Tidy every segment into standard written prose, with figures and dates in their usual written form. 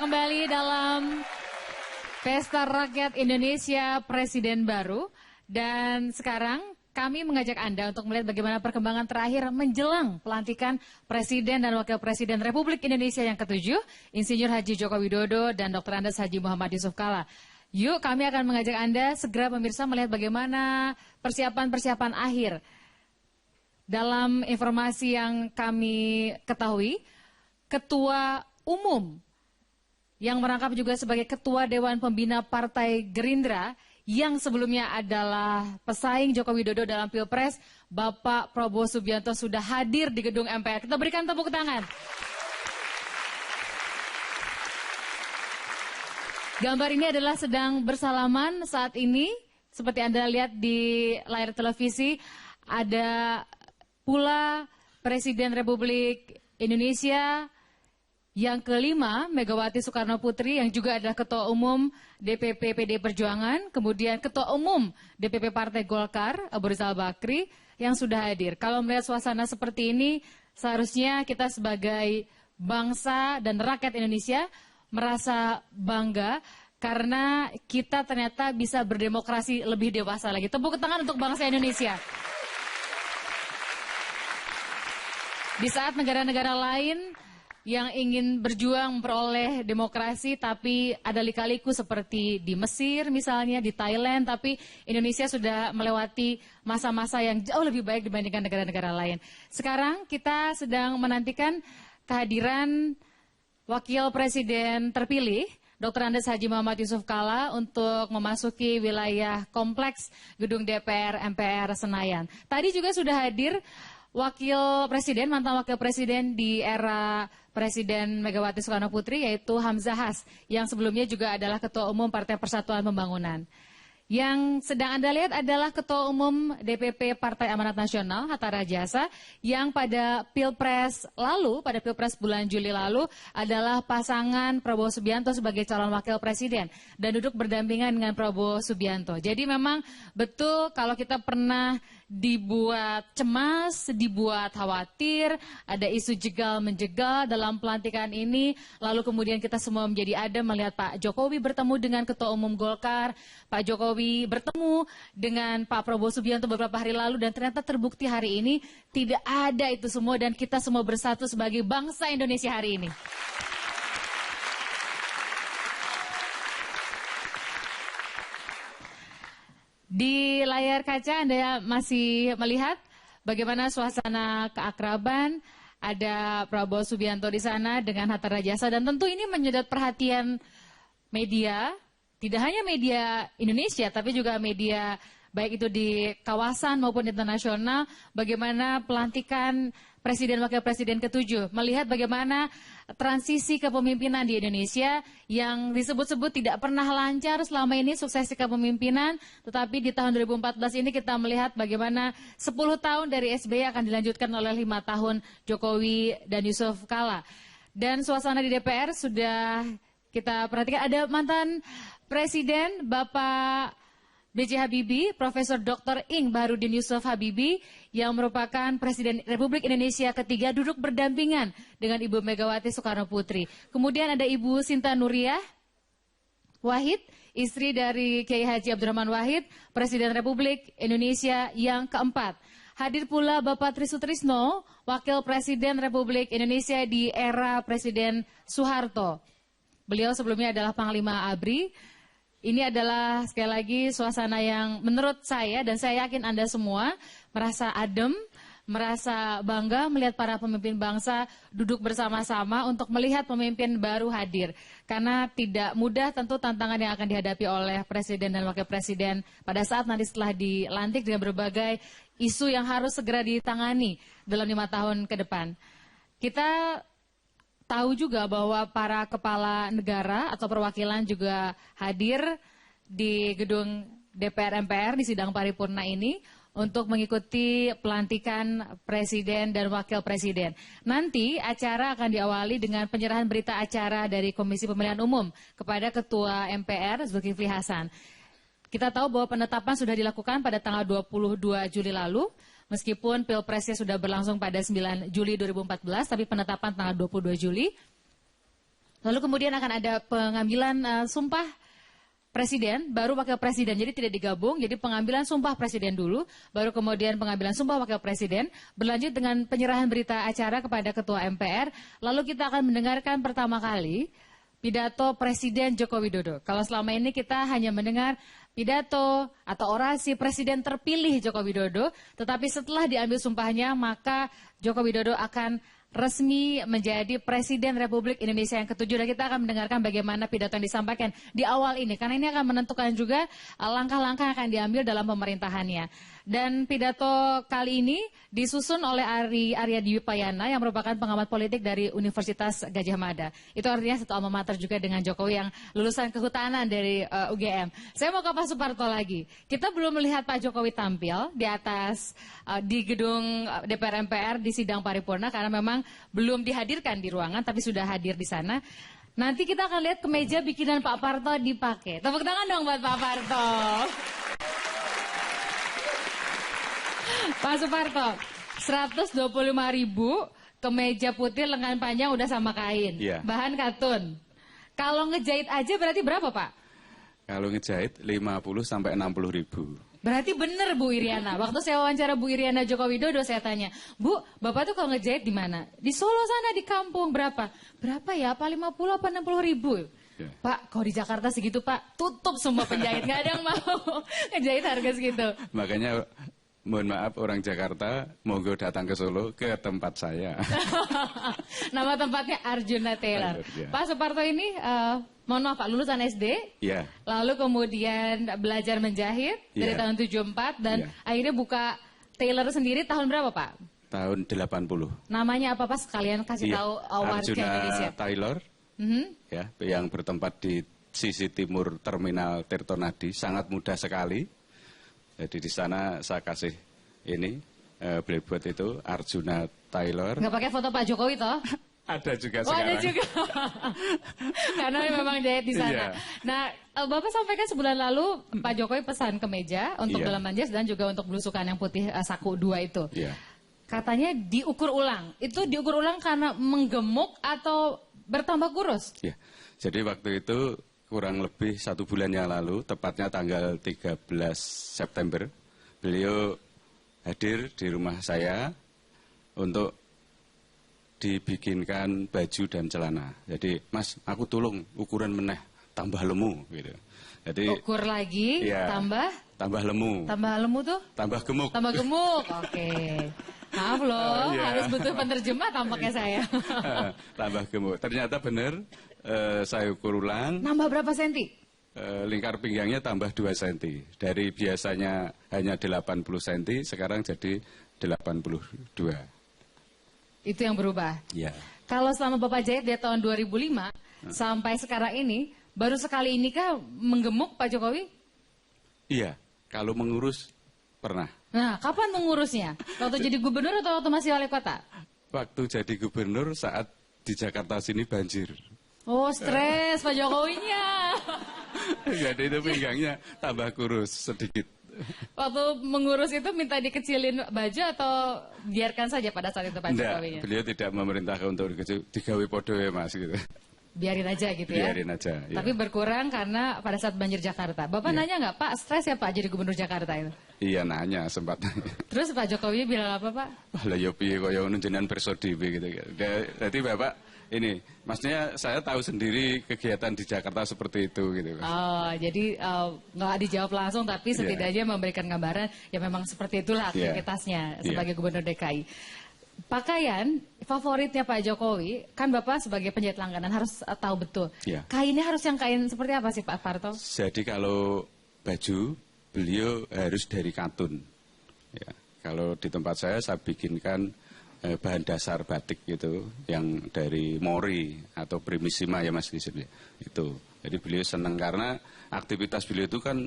kembali dalam Pesta Rakyat Indonesia Presiden Baru. Dan sekarang kami mengajak Anda untuk melihat bagaimana perkembangan terakhir menjelang pelantikan Presiden dan Wakil Presiden Republik Indonesia yang ke-7, Insinyur Haji Joko Widodo dan Dr. Andes Haji Muhammad Yusuf Kalla. Yuk, kami akan mengajak Anda segera pemirsa melihat bagaimana persiapan-persiapan akhir. Dalam informasi yang kami ketahui, Ketua Umum yang merangkap juga sebagai Ketua Dewan Pembina Partai Gerindra yang sebelumnya adalah pesaing Joko Widodo dalam Pilpres, Bapak Prabowo Subianto sudah hadir di gedung MPR. Kita berikan tepuk tangan. Gambar ini adalah sedang bersalaman saat ini, seperti Anda lihat di layar televisi, ada pula Presiden Republik Indonesia yang kelima, Megawati Soekarno Putri, yang juga adalah Ketua Umum DPP PD Perjuangan, kemudian Ketua Umum DPP Partai Golkar, Abu Rizal Bakri, yang sudah hadir. Kalau melihat suasana seperti ini, seharusnya kita sebagai bangsa dan rakyat Indonesia merasa bangga karena kita ternyata bisa berdemokrasi lebih dewasa lagi. Tepuk tangan untuk bangsa Indonesia. Di saat negara-negara lain yang ingin berjuang memperoleh demokrasi, tapi ada lika-liku seperti di Mesir misalnya, di Thailand, tapi Indonesia sudah melewati masa-masa yang jauh lebih baik dibandingkan negara-negara lain. Sekarang kita sedang menantikan kehadiran Wakil Presiden terpilih, Dr. Andes Haji Muhammad Yusuf Kalla, untuk memasuki wilayah kompleks gedung DPR MPR Senayan. Tadi juga sudah hadir Wakil Presiden, mantan Wakil Presiden di era Presiden Megawati Soekarno Putri, yaitu Hamzah Has, yang sebelumnya juga adalah Ketua Umum Partai Persatuan Pembangunan. Yang sedang Anda lihat adalah Ketua Umum DPP Partai Amanat Nasional, Hatta Rajasa, yang pada Pilpres lalu, pada Pilpres bulan Juli lalu, adalah pasangan Prabowo Subianto sebagai calon Wakil Presiden, dan duduk berdampingan dengan Prabowo Subianto. Jadi memang betul kalau kita pernah dibuat cemas, dibuat khawatir, ada isu jegal-menjegal dalam pelantikan ini, lalu kemudian kita semua menjadi adem melihat Pak Jokowi bertemu dengan Ketua Umum Golkar, Pak Jokowi bertemu dengan Pak Prabowo Subianto beberapa hari lalu, dan ternyata terbukti hari ini tidak ada itu semua, dan kita semua bersatu sebagai bangsa Indonesia hari ini. Di layar kaca Anda masih melihat bagaimana suasana keakraban, ada Prabowo Subianto di sana dengan Hatta Rajasa, dan tentu ini menyedot perhatian media, tidak hanya media Indonesia tapi juga media baik itu di kawasan maupun internasional, bagaimana pelantikan Presiden Wakil Presiden ke-7, melihat bagaimana transisi kepemimpinan di Indonesia yang disebut-sebut tidak pernah lancar selama ini suksesi kepemimpinan, tetapi di tahun 2014 ini kita melihat bagaimana 10 tahun dari SBY akan dilanjutkan oleh 5 tahun Jokowi dan Yusuf Kalla. Dan suasana di DPR sudah kita perhatikan, ada mantan Presiden Bapak B.J. Habibie, Profesor Dr. Ing Baharudin Yusuf Habibie, yang merupakan Presiden Republik Indonesia ketiga, duduk berdampingan dengan Ibu Megawati Soekarno Putri. Kemudian ada Ibu Sinta Nuriyah Wahid, istri dari Kiai Haji Abdurrahman Wahid, Presiden Republik Indonesia yang keempat. Hadir pula Bapak Trisutrisno, Wakil Presiden Republik Indonesia di era Presiden Soeharto. Beliau sebelumnya adalah Panglima ABRI. Ini adalah sekali lagi suasana yang menurut saya dan saya yakin Anda semua merasa adem, merasa bangga melihat para pemimpin bangsa duduk bersama-sama untuk melihat pemimpin baru hadir. Karena tidak mudah tentu tantangan yang akan dihadapi oleh Presiden dan Wakil Presiden pada saat nanti setelah dilantik dengan berbagai isu yang harus segera ditangani dalam 5 tahun ke depan. Kita tahu juga bahwa para kepala negara atau perwakilan juga hadir di gedung DPR MPR di sidang paripurna ini untuk mengikuti pelantikan Presiden dan Wakil Presiden. Nanti acara akan diawali dengan penyerahan berita acara dari Komisi Pemilihan Umum kepada Ketua MPR Zulkifli Hasan. Kita tahu bahwa penetapan sudah dilakukan pada tanggal 22 Juli lalu. Meskipun Pilpresnya sudah berlangsung pada 9 Juli 2014, tapi penetapan tanggal 22 Juli. Lalu kemudian akan ada pengambilan sumpah presiden, baru wakil presiden. Jadi tidak digabung, jadi pengambilan sumpah presiden dulu, baru kemudian pengambilan sumpah wakil presiden, berlanjut dengan penyerahan berita acara kepada Ketua MPR, lalu kita akan mendengarkan pertama kali pidato Presiden Joko Widodo. Kalau selama ini kita hanya mendengar pidato atau orasi Presiden terpilih Joko Widodo, tetapi setelah diambil sumpahnya, maka Joko Widodo akan resmi menjadi Presiden Republik Indonesia yang ke-7 dan kita akan mendengarkan bagaimana pidato yang disampaikan di awal ini karena ini akan menentukan juga langkah-langkah yang akan diambil dalam pemerintahannya. Dan pidato kali ini disusun oleh Arya Dwi Payana yang merupakan pengamat politik dari Universitas Gadjah Mada. Itu artinya satu alma mater juga dengan Jokowi yang lulusan kehutanan dari UGM. Saya mau ke Pak Suparto lagi. Kita belum melihat Pak Jokowi tampil di atas di gedung DPR MPR di sidang paripurna karena memang belum dihadirkan di ruangan tapi sudah hadir di sana. Nanti kita akan lihat kemeja bikinan Pak Parto dipakai. Tepuk tangan dong buat Pak Parto. Pak Suparto, 125.000 kemeja putih lengan panjang udah sama kain, bahan katun. Kalau ngejahit aja berarti berapa Pak? Kalau ngejahit 50 sampai 60 ribu. Berarti bener Bu Iriana. Waktu saya wawancara Bu Iriana Joko Widodo saya tanya, Bu, Bapak tuh kalau ngejahit di mana? Di Solo sana di kampung berapa? Berapa ya? Apa 50 apa 60 ribu? Yeah. Pak, kalau di Jakarta segitu Pak, tutup semua penjahit. Nggak ada yang mau ngejahit harga segitu. Makanya mohon maaf orang Jakarta, monggo datang ke Solo ke tempat saya. Nama tempatnya Arjuna Tailor. Ya. Pak Suparto ini, mohon maaf Pak, lulusan SD. Ya. Lalu kemudian belajar menjahit dari tahun 74 dan akhirnya buka tailor sendiri tahun berapa Pak? Tahun 80. Namanya apa Pak? Sekalian kasih tahu warga Indonesia. Arjuna Tailor, ya, yang bertempat di sisi timur Terminal Tirtonadi, sangat mudah sekali. Jadi di sana saya kasih ini billboard itu Arjuna Tailor. Nggak pakai foto Pak Jokowi toh? Ada juga sekarang. Ada juga. Karena memang jahit di sana. Nah, Bapak sampaikan sebulan lalu Pak Jokowi pesan kemeja untuk dalaman jas dan juga untuk belusukan yang putih saku 2 itu. Katanya diukur ulang. Itu diukur ulang karena menggemuk atau bertambah kurus? Iya. Jadi waktu itu kurang lebih 1 bulan yang lalu, tepatnya tanggal 13 September, beliau hadir di rumah saya untuk dibikinkan baju dan celana. Jadi, Mas, aku tolong ukuran meneh, tambah lemu, gitu. Jadi ukur lagi, tambah lemu. Tambah lemu tuh? Tambah gemuk. Tambah gemuk, oke. Maaf loh, harus butuh penerjemah tampaknya saya. Tambah gemuk. Ternyata benar, saya ukur ulang. Nambah berapa senti? Lingkar pinggangnya tambah 2 senti. Dari biasanya hanya 80 senti, sekarang jadi 82. Itu yang berubah? Iya. Kalau selama Bapak jahit dari tahun 2005 sampai sekarang ini, baru sekali ini kah menggemuk Pak Jokowi? Iya, kalau mengurus pernah. Nah, kapan mengurusnya? Waktu jadi gubernur atau waktu masih wali kota? Waktu jadi gubernur saat di Jakarta sini banjir. Oh, stres Pak Jokowinya. Jadi itu pinggangnya tambah kurus sedikit. Waktu mengurus itu minta dikecilin baju atau biarkan saja pada saat itu Pak Jokowinya? Beliau tidak memerintahkan untuk digawe podo ya Mas gitu. Biarin aja gitu ya? Biarin aja. Tapi berkurang karena pada saat banjir Jakarta. Bapak nanya nggak Pak, stres ya Pak jadi gubernur Jakarta itu? Iya nanya sempat. Terus Pak Jokowi bilang apa Pak? Lah yo piye kaya ngono jenengan bersodi gitu. Jadi Bapak ini, maksudnya saya tahu sendiri kegiatan di Jakarta seperti itu gitu. Oh, jadi nggak dijawab langsung tapi setidaknya memberikan gambaran ya memang seperti itulah aktivitasnya sebagai gubernur DKI. Pakaian favoritnya Pak Jokowi, kan Bapak sebagai penjahit langganan harus tahu betul. Kainnya harus yang kain seperti apa sih Pak Parto? Jadi kalau baju beliau harus dari katun. Ya, kalau di tempat saya bikinkan bahan dasar batik gitu, yang dari Mori atau Primissima ya Mas di sini. Itu. Jadi beliau senang karena aktivitas beliau itu kan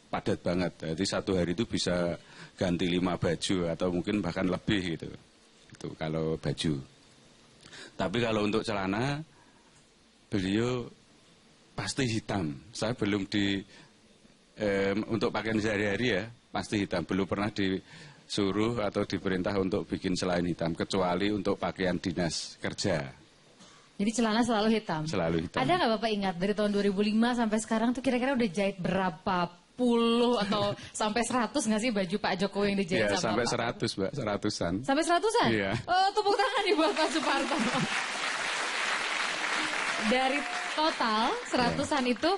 padat banget. Jadi satu hari itu bisa ganti 5 baju atau mungkin bahkan lebih gitu. Itu kalau baju. Tapi kalau untuk celana beliau pasti hitam. Saya belum untuk pakaian sehari-hari ya pasti hitam. Belum pernah disuruh atau diperintah untuk bikin selain hitam kecuali untuk pakaian dinas kerja. Jadi celana selalu hitam? Selalu hitam. Ada nggak Bapak ingat dari tahun 2005 sampai sekarang tuh kira-kira udah jahit berapa puluh atau sampai 100 nggak sih baju Pak Jokowi yang dijahit Ya, sama sampai Bapak? 100, Mbak, 100-an. Sampai 100-an? Iya. Oh, tepuk tangan di Bapak Suparto. Dari total 100-an itu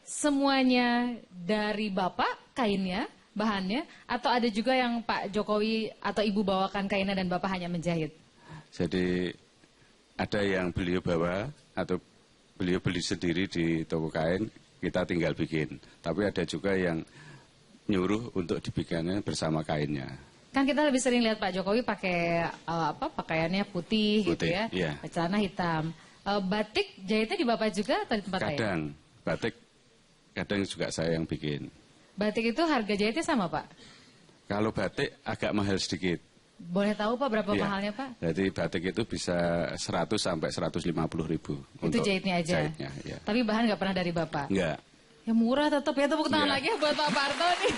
semuanya dari Bapak kainnya, bahannya, atau ada juga yang Pak Jokowi atau Ibu bawakan kainnya dan Bapak hanya menjahit? Jadi ada yang beliau bawa atau beliau beli sendiri di toko kain, kita tinggal bikin. Tapi ada juga yang nyuruh untuk dibikinnya bersama kainnya. Kan kita lebih sering lihat Pak Jokowi pakai pakaiannya putih gitu ya, iya. celana hitam. Batik jahitnya di Bapak juga atau di tempat lain? Kadang batik, kadang juga saya yang bikin. Batik itu harga jahitnya sama Pak? Kalau batik agak mahal sedikit. Boleh tahu Pak berapa Iya. mahalnya Pak? Jadi batik itu bisa 100 sampai 150 ribu. Itu untuk jahitnya aja? Jahitnya, ya. Tapi bahan nggak pernah dari Bapak? Enggak. Ya murah tetap ya, tepuk tangan Iya. lagi ya buat Pak Parto nih.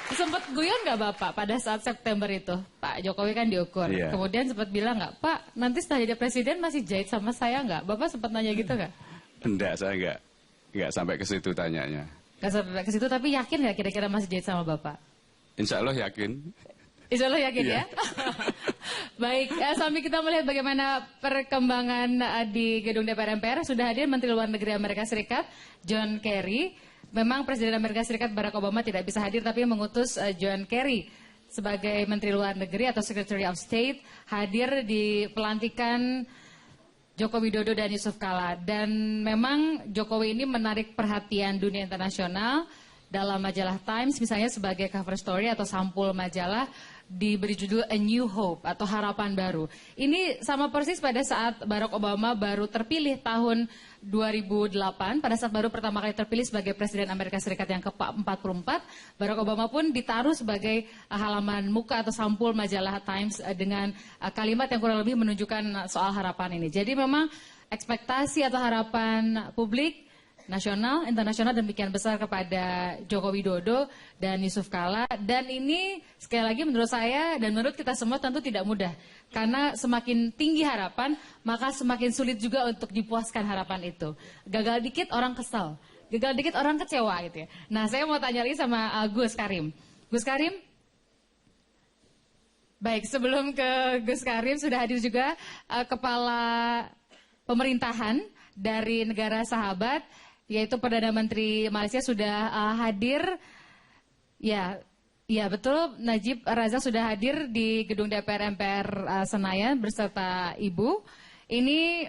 Sempat guyon nggak Bapak pada saat September itu? Pak Jokowi kan diukur. Iya. Kemudian sempat bilang nggak, Pak nanti setelah jadi presiden masih jahit sama saya nggak? Bapak sempat nanya gitu nggak? Enggak, saya enggak sampai ke situ tanyanya. Nggak sampai ke situ, tapi yakin nggak kira-kira masih jahit sama Bapak? Insya Allah yakin. Insya Allah yakin Iya. ya. Baik, sambil kita melihat bagaimana perkembangan di gedung DPR MPR, sudah hadir Menteri Luar Negeri Amerika Serikat, John Kerry. Memang Presiden Amerika Serikat Barack Obama tidak bisa hadir, tapi mengutus John Kerry sebagai Menteri Luar Negeri atau Secretary of State hadir di pelantikan Joko Widodo dan Yusuf Kala. Dan memang Jokowi ini menarik perhatian dunia internasional. Dalam majalah Times misalnya sebagai cover story atau sampul majalah diberi judul A New Hope atau harapan baru. Ini sama persis pada saat Barack Obama baru terpilih tahun 2008, pada saat baru pertama kali terpilih sebagai Presiden Amerika Serikat yang ke-44, Barack Obama pun ditaruh sebagai halaman muka atau sampul majalah Times dengan kalimat yang kurang lebih menunjukkan soal harapan ini. Jadi memang ekspektasi atau harapan publik nasional, internasional demikian besar kepada Joko Widodo dan Yusuf Kala. Dan ini sekali lagi menurut saya dan menurut kita semua tentu tidak mudah. Karena semakin tinggi harapan, maka semakin sulit juga untuk dipuaskan harapan itu. Gagal dikit orang kesal, gagal dikit orang kecewa gitu ya. Nah saya mau tanya lagi sama Gus Karim. Gus Karim? Baik, sebelum ke Gus Karim sudah hadir juga Kepala Pemerintahan dari negara sahabat, yaitu Perdana Menteri Malaysia sudah hadir. Ya, ya betul, Najib Razak sudah hadir di gedung DPR MPR Senayan beserta Ibu. Ini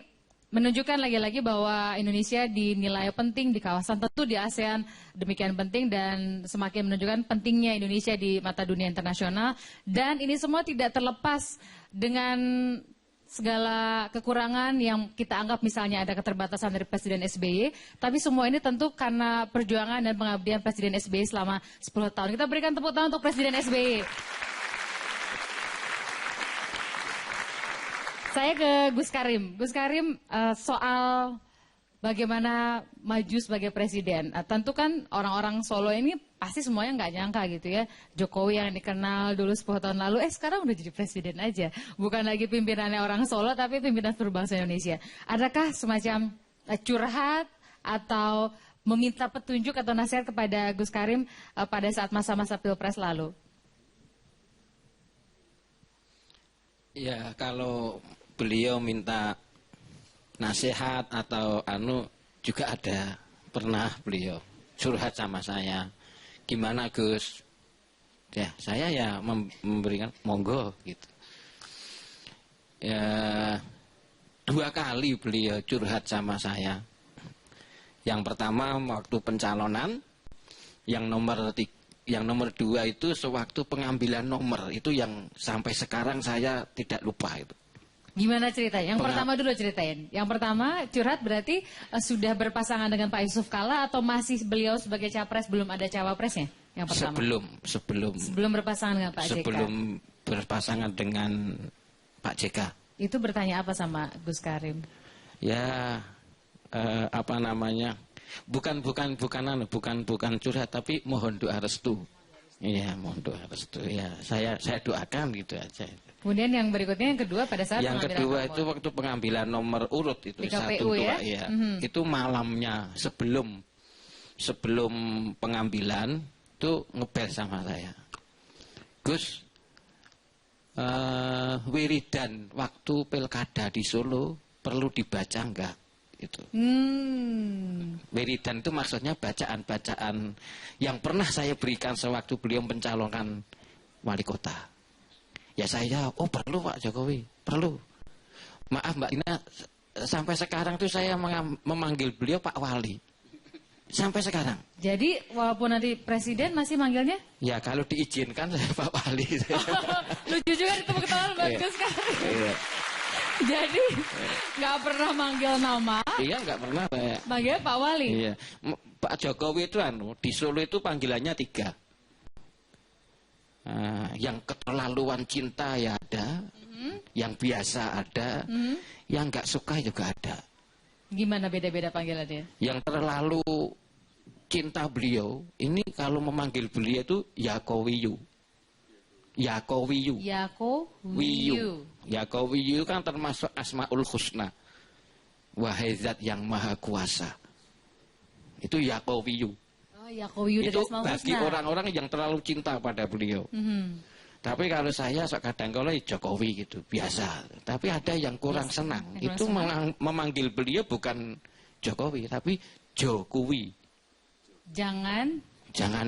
menunjukkan lagi-lagi bahwa Indonesia dinilai penting di kawasan, tentu di ASEAN demikian penting dan semakin menunjukkan pentingnya Indonesia di mata dunia internasional. Dan ini semua tidak terlepas dengan segala kekurangan yang kita anggap misalnya ada keterbatasan dari Presiden SBY, tapi semua ini tentu karena perjuangan dan pengabdian Presiden SBY selama 10 tahun. Kita berikan tepuk tangan untuk Presiden SBY. Saya ke Gus Karim. Gus Karim, soal bagaimana maju sebagai presiden. Tentu kan orang-orang Solo ini pasti semuanya nggak nyangka gitu ya. Jokowi yang dikenal dulu 10 tahun lalu, sekarang udah jadi presiden aja. Bukan lagi pimpinannya orang Solo, tapi pimpinan seluruh bangsa Indonesia. Adakah semacam curhat atau meminta petunjuk atau nasihat kepada Gus Karim pada saat masa-masa Pilpres lalu? Ya, kalau beliau minta nasihat atau juga ada pernah beliau curhat sama saya. Gimana Gus? Ya, saya ya memberikan monggo gitu. Ya, 2 kali beliau curhat sama saya. Yang pertama waktu pencalonan, yang nomor 2 itu sewaktu pengambilan nomor, itu yang sampai sekarang saya tidak lupa itu. Gimana ceritanya? Yang pertama dulu ceritain. Yang pertama curhat berarti sudah berpasangan dengan Pak Yusuf Kala atau masih beliau sebagai capres belum ada cawapresnya? Yang pertama. Sebelum berpasangan dengan Pak JK. Sebelum berpasangan dengan Pak JK. Itu bertanya apa sama Gus Karim? Ya bukan curhat, tapi mohon doa restu. Iya, mohon doa restu. Ya, saya doakan gitu aja. Kemudian yang berikutnya yang kedua pada saat Yang pengambilan kedua nomor. itu waktu pengambilan nomor urut itu Di 1, KPU 2 ya? ya. Itu malamnya sebelum pengambilan itu ngebel sama saya. Gus, wiridan waktu pilkada di Solo perlu dibaca enggak? Itu. Wiridan itu maksudnya bacaan-bacaan yang pernah saya berikan sewaktu beliau mencalonkan wali kota. Ya saya, oh perlu Pak Jokowi, perlu. Maaf Mbak Ina, sampai sekarang tuh saya memanggil beliau Pak Wali. Sampai sekarang. Jadi walaupun nanti presiden masih manggilnya? Ya kalau diizinkan saya Pak Wali. Lucu juga itu ketahuan bagus sekali. Iya. Jadi nggak pernah manggil nama, Iya nggak pernah saya. manggil Pak Wali. Iya. Pak Jokowi itu di Solo itu panggilannya 3. Yang keterlaluan cinta ya ada, yang biasa ada, yang nggak suka juga ada. Gimana beda-beda panggilannya? Yang terlalu cinta beliau, ini kalau memanggil beliau itu Yakowiyu. Yakowiyu. Yakowiyu. Yakowiyu kan termasuk Asmaul Husna. Wahai zat yang maha kuasa. Itu Yakowiyu. Oh, Yakowiyu dari Itu Asmaul bagi Husna. orang-orang yang terlalu cinta pada beliau. Tapi kalau saya kadang-kadang Jokowi gitu, biasa. Tapi ada yang kurang senang. yang Itu kurang memanggil beliau bukan Jokowi, tapi Jokowi. Jangan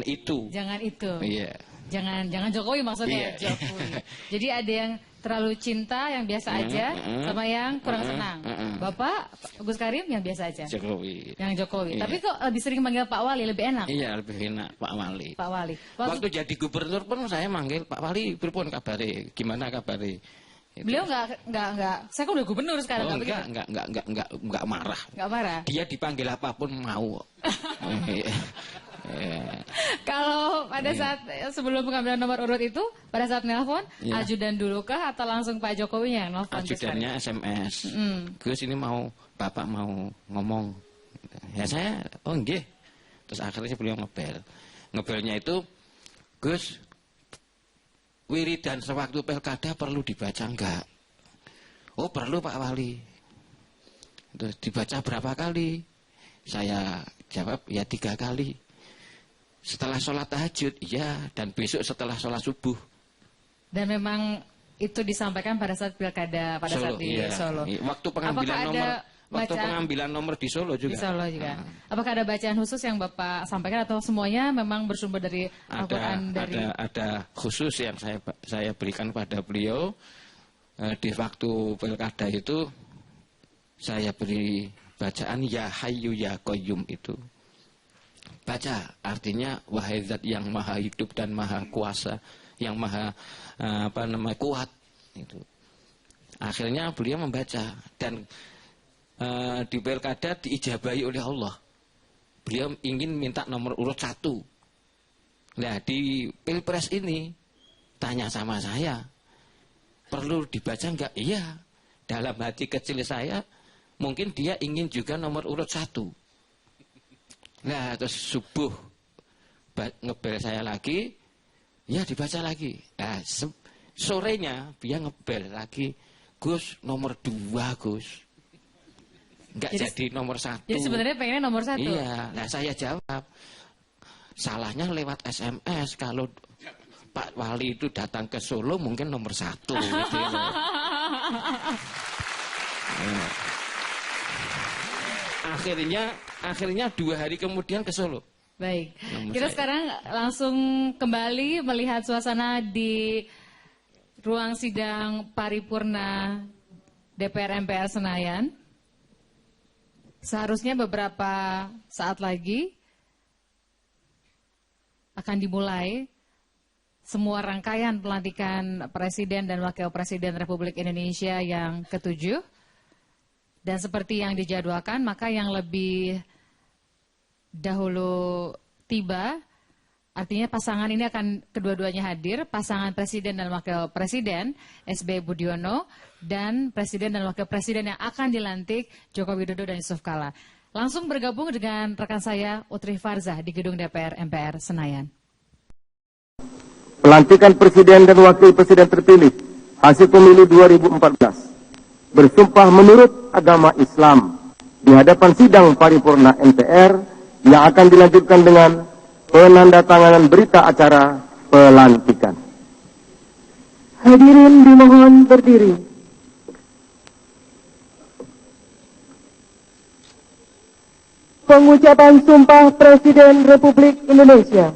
itu. Jangan itu. Iya. Jangan Jokowi maksudnya, Iya. Jokowi. Jadi ada yang terlalu cinta yang biasa aja sama yang kurang senang. Bapak Gus Karim yang biasa aja. Jokowi. Yang Jokowi. Iya. Tapi kok lebih sering manggil Pak Wali lebih enak? Iya, lebih enak Pak Wali. Pak Wali. Waktu jadi gubernur pun saya manggil Pak Wali, pripun kabare? Gimana kabare? Itu. Beliau nggak. Saya kan udah gubernur sekarang. Oh, nggak begitu? enggak marah. Nggak marah. Dia dipanggil apapun mau. Kalau pada saat sebelum pengambilan nomor urut itu, pada saat nelpon, Iya. ajudan dulu kah atau langsung Pak Jokowi yang nelpon? Ajudannya SMS. Gus ini Bapak mau ngomong. Ya saya, oh nggih. Terus akhirnya beliau ngebel. Ngebelnya itu, Gus, wiridan sewaktu pilkada perlu dibaca enggak? Oh perlu Pak Wali. Terus dibaca berapa kali? Saya jawab ya 3 kali. Setelah sholat tahajud, iya, dan besok setelah sholat subuh. Dan memang itu disampaikan pada saat pilkada, pada saat di iya. Solo. Waktu pengambilan nomor di Solo juga. Di Solo juga. Apakah ada bacaan khusus yang Bapak sampaikan atau semuanya memang bersumber dari Al-Quran? Ada khusus yang saya berikan pada beliau. Di waktu pilkada itu saya beri bacaan Ya Hayyu Ya Qayyum itu. Baca artinya wahai zat yang maha hidup dan maha kuasa, yang maha kuat itu. Akhirnya beliau membaca dan di pilkada diijabahi oleh Allah. Beliau ingin minta nomor urut 1. Nah di pilpres ini tanya sama saya, perlu dibaca enggak? Iya. Dalam hati kecil saya mungkin dia ingin juga nomor urut 1. Nah terus subuh ngebel saya lagi, ya dibaca lagi. Nah, sorenya dia ngebel lagi, Gus nomor 2 Gus. Enggak jadi nomor 1. Jadi sebenarnya pengennya nomor 1. Iya, nah saya jawab, salahnya lewat SMS. Kalau Pak Wali itu datang ke Solo mungkin nomor 1 gitu. Akhirnya 2 hari kemudian ke Solo. Baik, kita sekarang langsung kembali melihat suasana di ruang sidang paripurna DPR MPR Senayan. Seharusnya beberapa saat lagi akan dimulai semua rangkaian pelantikan Presiden dan Wakil Presiden Republik Indonesia yang ke-7. Dan seperti yang dijadwalkan, maka yang lebih dahulu tiba, artinya pasangan ini akan kedua-duanya hadir, pasangan Presiden dan Wakil Presiden, SBY Budiono, dan Presiden dan Wakil Presiden yang akan dilantik, Joko Widodo dan Yusuf Kala. Langsung bergabung dengan rekan saya, Utri Farzah, di gedung DPR MPR Senayan. Pelantikan Presiden dan Wakil Presiden terpilih hasil pemilu 2014 bersumpah menurut agama Islam di hadapan sidang paripurna MPR yang akan dilanjutkan dengan penandatanganan berita acara pelantikan. Hadirin dimohon berdiri. Pengucapan Sumpah Presiden Republik Indonesia.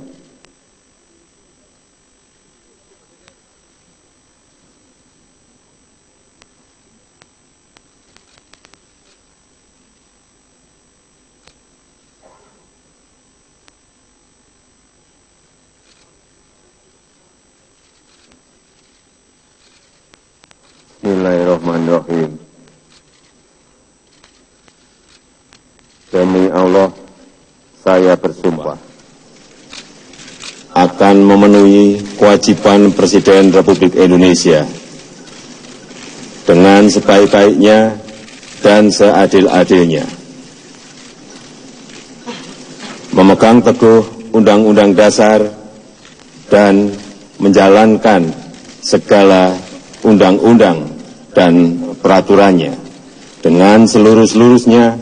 Bismillahirrahmanirrahim. Demi Allah, saya bersumpah akan memenuhi kewajiban Presiden Republik Indonesia dengan sebaik-baiknya dan seadil-adilnya, memegang teguh Undang-Undang Dasar dan menjalankan segala undang-undang dan peraturannya dengan seluruh-seluruhnya,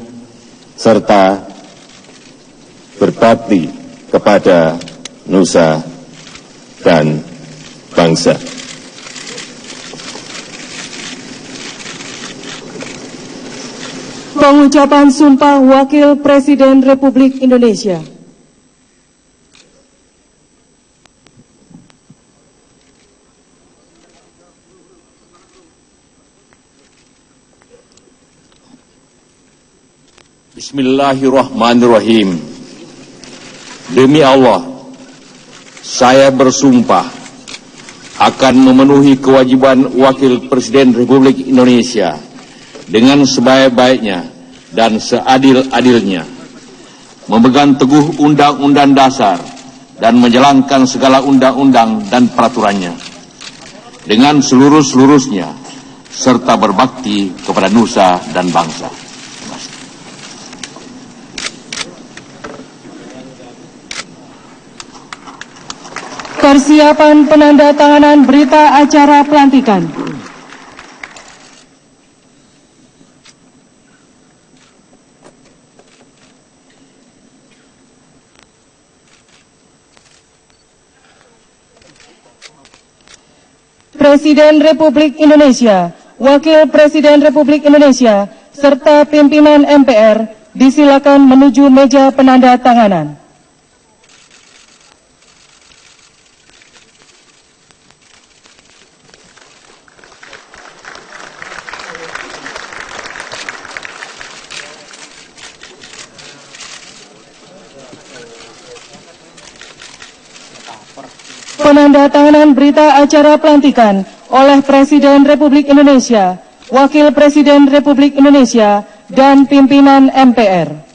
serta berbakti kepada nusa dan bangsa. Pengucapan Sumpah Wakil Presiden Republik Indonesia. Bismillahirrahmanirrahim. Demi Allah, saya bersumpah akan memenuhi kewajiban Wakil Presiden Republik Indonesia dengan sebaik-baiknya dan seadil-adilnya, memegang teguh Undang-Undang Dasar dan menjalankan segala undang-undang dan peraturannya dengan seluruh-seluruhnya, serta berbakti kepada nusa dan bangsa. Persiapan penandatanganan berita acara pelantikan. Presiden Republik Indonesia, Wakil Presiden Republik Indonesia, serta pimpinan MPR disilakan menuju meja penandatanganan. Penandatanganan berita acara pelantikan oleh Presiden Republik Indonesia, Wakil Presiden Republik Indonesia, dan pimpinan MPR.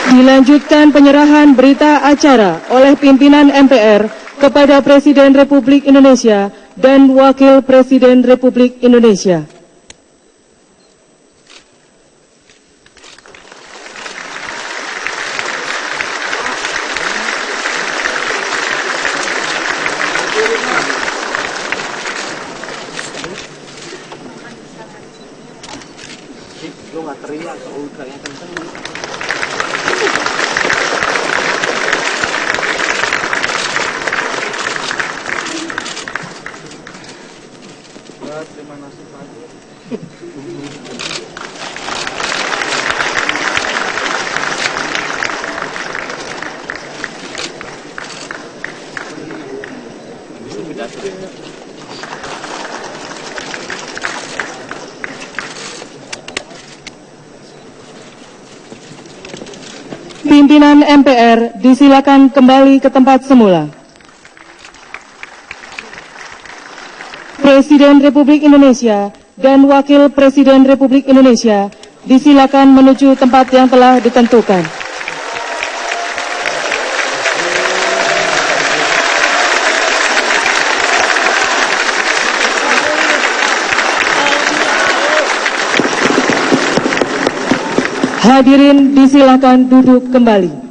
Dilanjutkan penyerahan berita acara oleh pimpinan MPR kepada Presiden Republik Indonesia dan Wakil Presiden Republik Indonesia. Pimpinan MPR disilakan kembali ke tempat semula. Presiden Republik Indonesia dan Wakil Presiden Republik Indonesia disilakan menuju tempat yang telah ditentukan. Hadirin disilakan duduk kembali.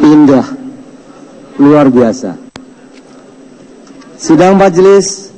Indah, luar biasa. Sidang majelis